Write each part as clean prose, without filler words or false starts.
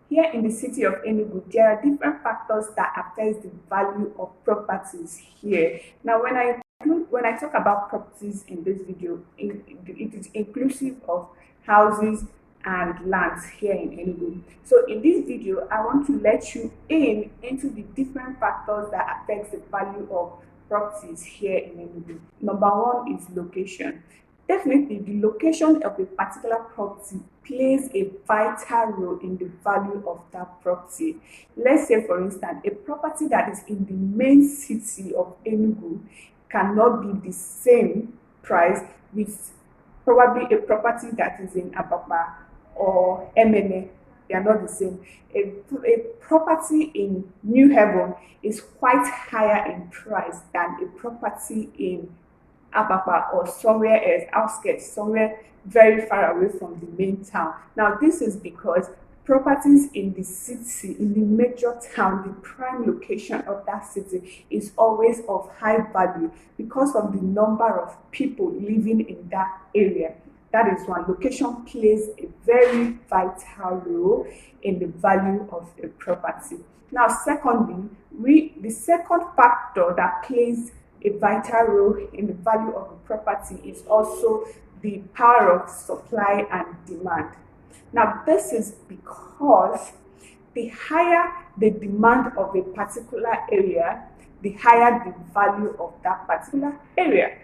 Here in the city of Enugu, there are different factors that affect the value of properties here. Now, when I talk about properties in this video, it is inclusive of houses and lands here in Enugu. So in this video, I want to let you in into the different factors that affect the value of properties here in Enugu. Number one is location. Definitely, the location of a particular property plays a vital role in the value of that property. Let's say, for instance, a property that is in the main city of Enugu cannot be the same price with probably a property that is in Ababa or MNA. They are not the same. A property in New Haven is quite higher in price than a property in Ababa or somewhere else, outskirts, somewhere very far away from the main town. Now, this is because properties in the city, in the major town, the prime location of that city is always of high value because of the number of people living in that area. That is one. Location plays a very vital role in the value of a property. Now, secondly, the second factor that plays a vital role in the value of a property is also the power of supply and demand. Now, this is because the higher the demand of a particular area, the higher the value of that particular area.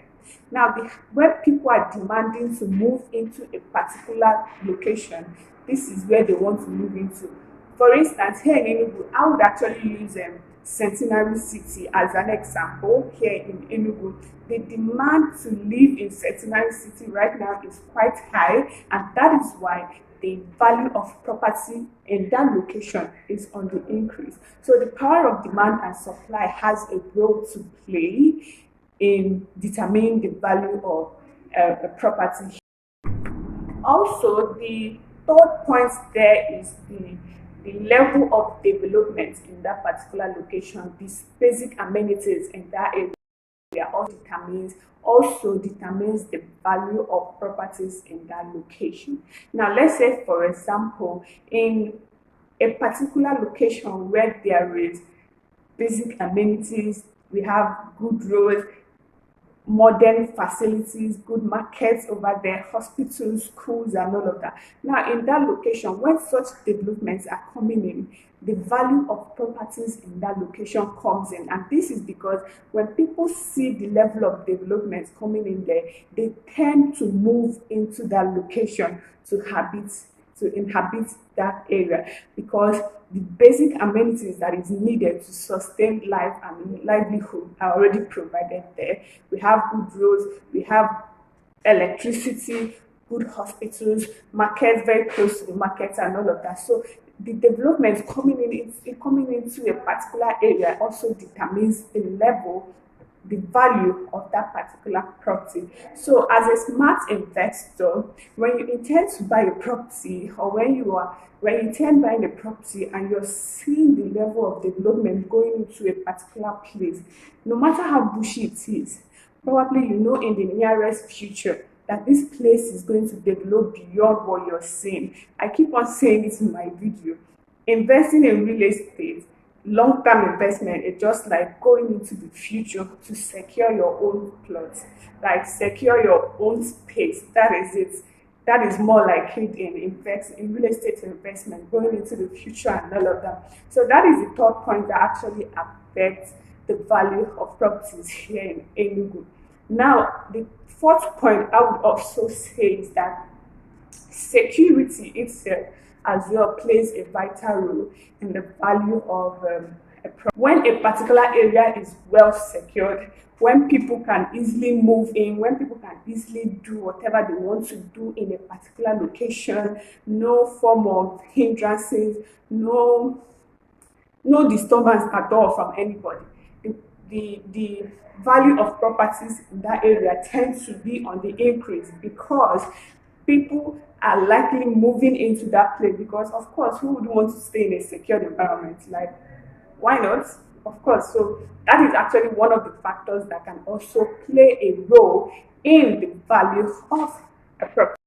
Now, when people are demanding to move into a particular location, this is where they want to move into. For instance, here in Enugu, I would actually use Centenary City as an example. Here in Enugu, the demand to live in Centenary City right now is quite high, and that is why the value of property in that location is on the increase. So the power of demand and supply has a role to play in determining the value of a property. Also, the third point there is the level of development in that particular location. These basic amenities in that area also determines the value of properties in that location. Now, let's say, for example, in a particular location where there is basic amenities, we have good roads, modern facilities, good markets over there, hospitals, schools, and all of that. Now, in that location, when such developments are coming in, the value of properties in that location comes in. And this is because when people see the level of development coming in there, they tend to move into that location to inhabit that area, because the basic amenities that is needed to sustain life and livelihood are already provided there. We have good roads, we have electricity, good hospitals, markets very close to the markets, and all of that. So the development coming into a particular area also determines the value of that particular property. So as a smart investor, when you intend to buy a property, or when you intend buying a property and you're seeing the level of development going into a particular place, no matter how bushy it is, probably you know in the nearest future that this place is going to develop beyond what you're seeing. I keep on saying it in my video. Investing in real estate, long-term investment, is just like going into the future to secure your own plots, like secure your own space. That is it. That is more like it in real estate investment, going into the future and all of that. So that is the third point that actually affects the value of properties here in Enugu. Now, the fourth point I would also say is that security itself as well plays a vital role in the value of when a particular area is well secured, when people can easily move in, when people can easily do whatever they want to do in a particular location, no form of hindrances, no disturbance at all from anybody. The value of properties in that area tends to be on the increase because people are likely moving into that place, because of course, who would want to stay in a secured environment? Like, why not? Of course. So that is actually one of the factors that can also play a role in the value of a property.